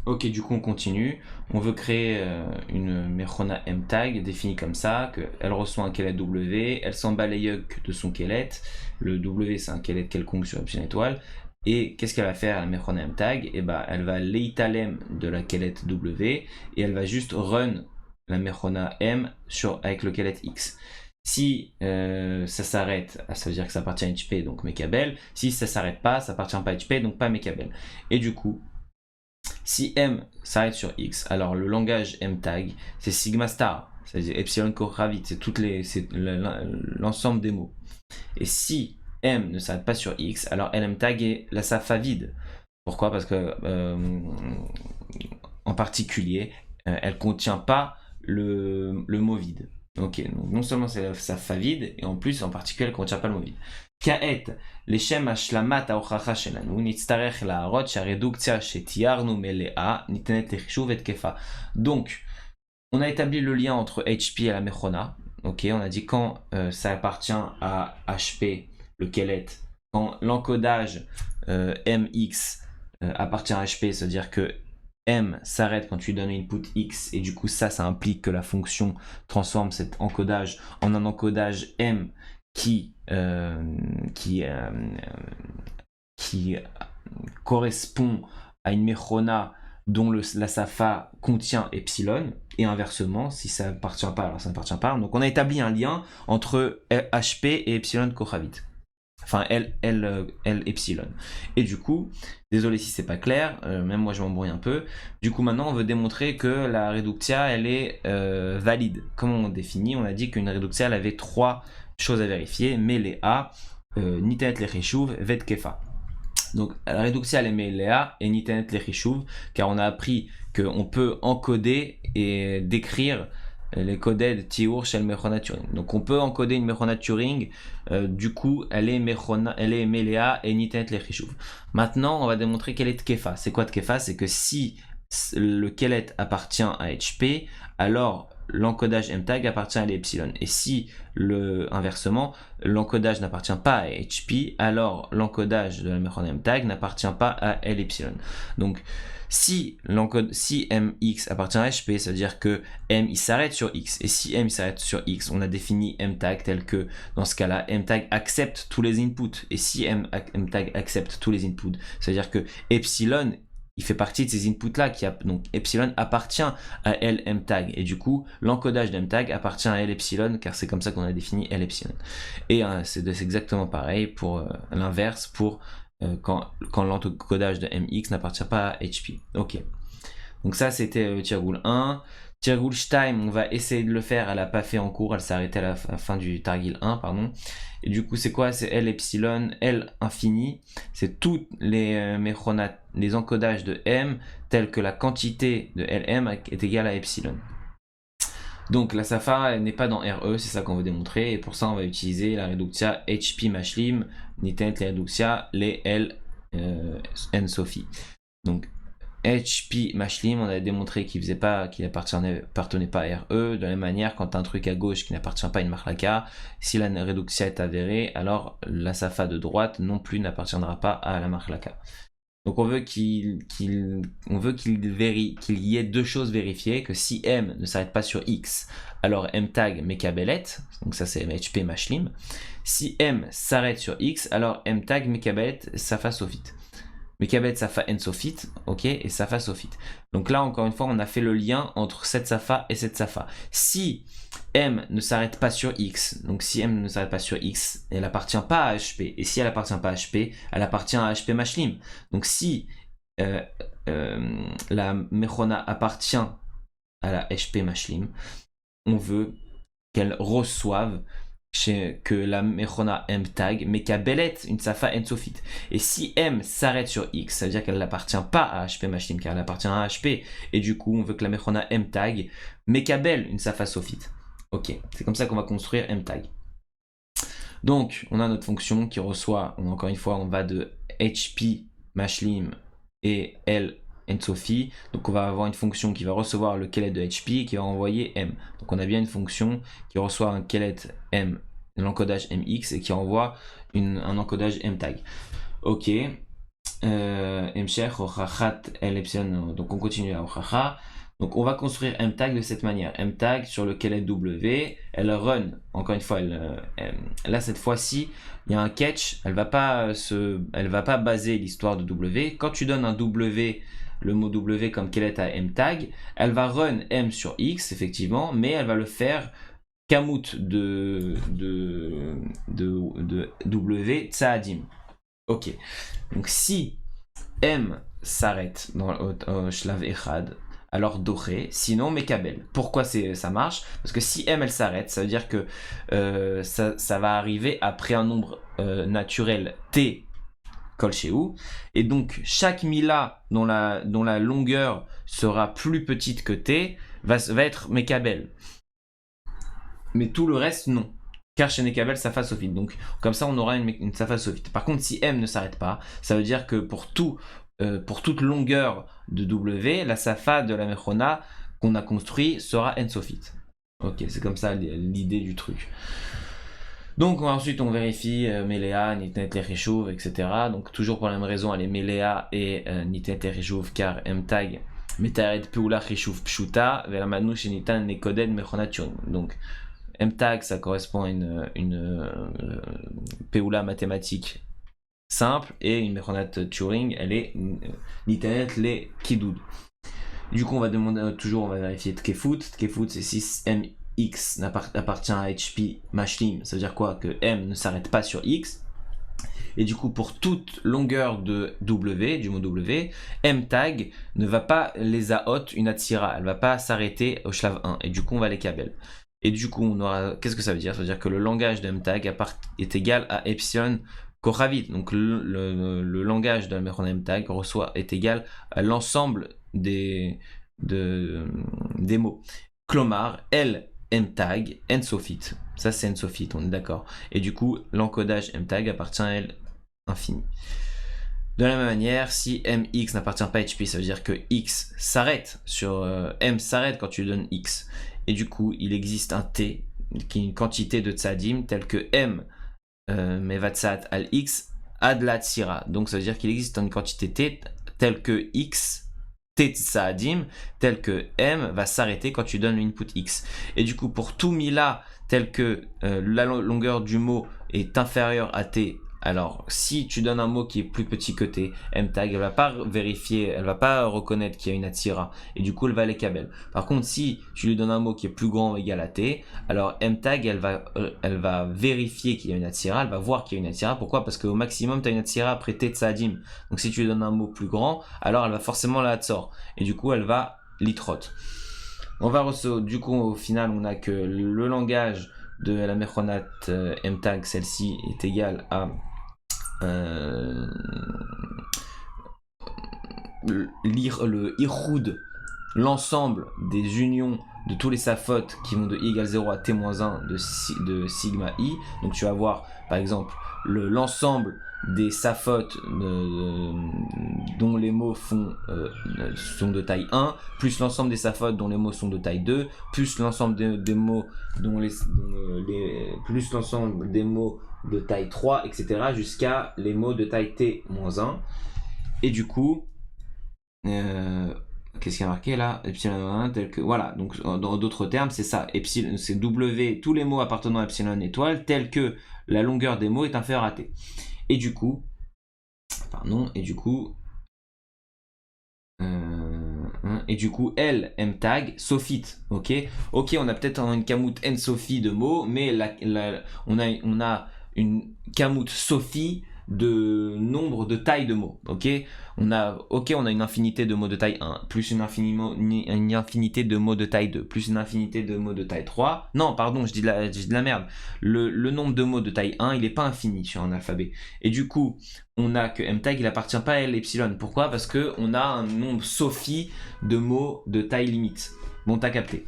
Ok, du coup on continue. On veut créer une Mechona mtag définie comme ça, qu'elle reçoit un kelet W, elle s'en bat les yucks de son kelet, le W c'est un kelet quelconque sur Epsilon étoile, et qu'est-ce qu'elle va faire la Mechona mtag? Et bah elle va leitalem de la kelet W, et elle va juste run la Mechona M avec le kelet X. Si ça s'arrête, ça veut dire que ça appartient à HP, donc Mekabel. Si ça s'arrête pas, ça appartient pas à HP, donc pas Mekabel. Et du coup, si M s'arrête sur X, alors le langage mtag, c'est sigma star, c'est-à-dire epsilon koravit, c'est l'ensemble des mots. Et si M ne s'arrête pas sur X, alors lmtag est la safa vide. Pourquoi? Parce que, en particulier, elle contient pas le mot vide. Ok, donc non seulement c'est la safa vide, et en plus, en particulier, elle contient pas le mot vide. כעת, לשם השלמת ההוכחה שלנו, נצטרך להראות שהרדוקציה שתיארנו מלאה ניתנת לחישוב ותקפה. Donc, on a établi le lien entre HP et la Mechona. Ok, on a dit quand ça appartient à HP, le kelet, quand l'encodage MX appartient à HP, c'est-à-dire que M s'arrête quand tu donnes input X, et du coup ça implique que la fonction transforme cet encodage en un encodage M qui correspond à une Mechona dont la Safa contient epsilon, et inversement, si ça n'appartient pas, alors ça n'appartient pas. Donc on a établi un lien entre HP et epsilon koravit. Enfin, L epsilon. Et du coup, désolé si c'est pas clair, même moi je m'embrouille un peu. Du coup, maintenant on veut démontrer que la reductia, elle est valide. Comment on définit? On a dit qu'une reductia, elle avait trois choses à vérifier: Melea, Nitenet Lechishuv, Vetkefa. Donc la reductia elle est Melea et Nitenet Lechishuv, car on a appris qu'on peut encoder et décrire les coded Tiur shel Mechona Turing. Donc on peut encoder une Mechona Turing, du coup elle est Melea et Nitenet Lechishuv. Maintenant on va démontrer quelle est Tkefa. C'est quoi Tkefa? C'est que si le kelet appartient à HP, alors l'encodage mtag appartient à l'epsilon. Et si inversement, l'encodage n'appartient pas à HP, alors l'encodage de la Mechona mtag n'appartient pas à L epsilon. Donc si MX appartient à HP, ça veut dire que M il s'arrête sur X. Et si M il s'arrête sur X, on a défini mtag tel que dans ce cas-là, mtag accepte tous les inputs. Et si mtag accepte tous les inputs, ça veut dire que epsilon il fait partie de ces inputs-là, donc epsilon appartient à L mtag, et du coup, l'encodage de mtag appartient à L epsilon, car c'est comme ça qu'on a défini L epsilon. Et c'est exactement pareil pour l'inverse, pour quand l'encodage de mx n'appartient pas à HP. Ok. Donc ça, c'était Tirgoul 1. Tirgoul Stein, on va essayer de le faire, elle n'a pas fait en cours, elle s'est arrêtée à la fin du Targil 1, pardon. Et du coup, c'est quoi? C'est L epsilon, L infini. C'est tous les encodages de M tels que la quantité de Lm est égale à epsilon. Donc la Safa n'est pas dans RE, c'est ça qu'on veut démontrer. Et pour ça, on va utiliser la reductia HP mashlim, Nitenet la reductia, les L N Sophie. Donc HP Mashlim, on a démontré qu'il n'appartenait pas à RE. De la même manière, quand tu as un truc à gauche qui n'appartient pas à une marlaka, si la reductia est avérée, alors la safa de droite non plus n'appartiendra pas à la marlaka. Donc on veut qu'il y ait deux choses vérifiées, que si M ne s'arrête pas sur X, alors mtag mekabelet, donc ça c'est HP Mashlim. Si M s'arrête sur X, alors mtag mekabelet safa sofit. Mekabet Safa Ensofit, ok, et Safa Sofit. Donc là, encore une fois, on a fait le lien entre cette Safa et cette Safa. Si M ne s'arrête pas sur X, donc si M ne s'arrête pas sur X, elle appartient pas à HP. Et si elle appartient pas à HP, elle appartient à HP Mashlim. Donc si la Mechona appartient à la HP Mashlim, on veut qu'elle reçoive que la Mechona mtag mekabelet une safa ensofit. Et si M s'arrête sur X, ça veut dire qu'elle n'appartient pas à HP mashlim, car elle appartient à HP, et du coup on veut que la Mechona mtag mekabel une safa sofit. Ok, c'est comme ça qu'on va construire mtag. Donc on a notre fonction qui reçoit, encore une fois, on va de HP mashlim et L Sophie. Donc on va avoir une fonction qui va recevoir le kelet de HP et qui va envoyer M. Donc on a bien une fonction qui reçoit un kelet M, l'encodage MX, et qui envoie un encodage mtag. Ok. Hemshech, Ochachat, El Epsilon. Donc on continue à Ochacha. Donc on va construire mtag de cette manière. Mtag sur lequel est W, elle run. Encore une fois, là cette fois-ci, il y a un catch. Elle va pas baser l'histoire de W. Quand tu donnes un W, le mot W comme quel est à mtag, elle va run M sur X effectivement, mais elle va le faire kamut de W tsadim. Ok. Donc si M s'arrête dans le shlav echad, alors doré, sinon mekabel. Pourquoi ça marche? Parce que si M elle s'arrête, ça veut dire que ça va arriver après un nombre naturel T kolchéou, et donc chaque mila dont la longueur sera plus petite que T va être mekabel. Mais tout le reste non. Car chez Nekabel, Safa Sophite. Donc, comme ça, on aura une Safa Sophite. Par contre, si M ne s'arrête pas, ça veut dire que pour toute longueur de W, la Safa de la Mechona qu'on a construit sera N Sophite. Ok, c'est comme ça l'idée du truc. Donc ensuite on vérifie Melea, Nitnet Lechishuv, etc. Donc toujours pour la même raison, elle est Melea et Nitnet Lechishuv car M-tag Metared Peula Chishuv Pshuta, Velamanu Shenitan Nekoden Mechona Turing. Donc M-tag, ça correspond à une Peula mathématique simple, et une Mechonat Turing, elle est Nitanet le Kidud. Du coup, on va vérifier Tkefut. Tkefut, c'est si MX appartient à HP Mashlim. Ça veut dire quoi? Que M ne s'arrête pas sur X. Et du coup, pour toute longueur de W, du mot W, M-tag ne va pas les aot une atsira. Elle ne va pas s'arrêter au shlav 1. Et du coup, on va les kabel. Et du coup, qu'est-ce que ça veut dire? Ça veut dire que le langage de M-tag est égal à epsilon Kochavit. Donc le langage de la Mechona M-tag est égal à l'ensemble des mots. Klomar, L, M-tag, N-sophite. Ça, c'est N-sophite, on est d'accord. Et du coup, l'encodage M-tag appartient à L infini. De la même manière, si MX n'appartient pas à HP, ça veut dire que X s'arrête sur M s'arrête quand tu donnes X. Et du coup, il existe un T, qui est une quantité de tsadim, telle que M mevatsat al X ad la tsira. Donc ça veut dire qu'il existe une quantité T, telle que X, T tsadim, telle que M va s'arrêter quand tu donnes l'input X. Et du coup, pour tout mila, tel que la longueur du mot est inférieure à T, alors si tu donnes un mot qui est plus petit que T, M-tag, elle va pas vérifier, elle va pas reconnaître qu'il y a une attira, et du coup elle va les kabel. Par contre, si tu lui donnes un mot qui est plus grand ou égal à T, alors M-tag, elle va vérifier qu'il y a une attira, elle va voir qu'il y a une attira. Pourquoi? Parce qu'au maximum, tu as une attira après T tsadim. Donc si tu lui donnes un mot plus grand, alors elle va forcément la hatzor, et du coup elle va litrot. On va du coup au final on a que le langage de la Mechonat M-tag, celle-ci est égale à le Iroud, l'ensemble des unions de tous les safot qui vont de i égale 0 à t-1 de sigma i. Donc tu vas voir par exemple l'ensemble des safot dont les mots sont de taille 1, plus l'ensemble des safot dont les mots sont de taille 2, plus l'ensemble des mots plus l'ensemble des mots de taille 3, etc. jusqu'à les mots de taille t-1. Et du coup, qu'est-ce qu'il y a marqué là? Epsilon 1, tel que. Voilà, donc dans d'autres termes, c'est ça. Epsilon, c'est W, tous les mots appartenant à epsilon étoile, tel que la longueur des mots est inférieure à T. Et du coup. L, M-tag, sophite, ok, on a peut-être une kamut N Sophie de mots, mais on a une kamut Sophie de nombre de taille de mots, ok, on a une infinité de mots de taille 1, plus une infinité de mots de taille 2, plus une infinité de mots de taille 3, non, pardon, je dis de la merde, le nombre de mots de taille 1, il n'est pas infini sur un alphabet, et du coup, on a que M-tag, il appartient pas à L epsilon. Pourquoi? Parce qu'on a un nombre Sophie de mots de taille limite. Bon, t'as capté.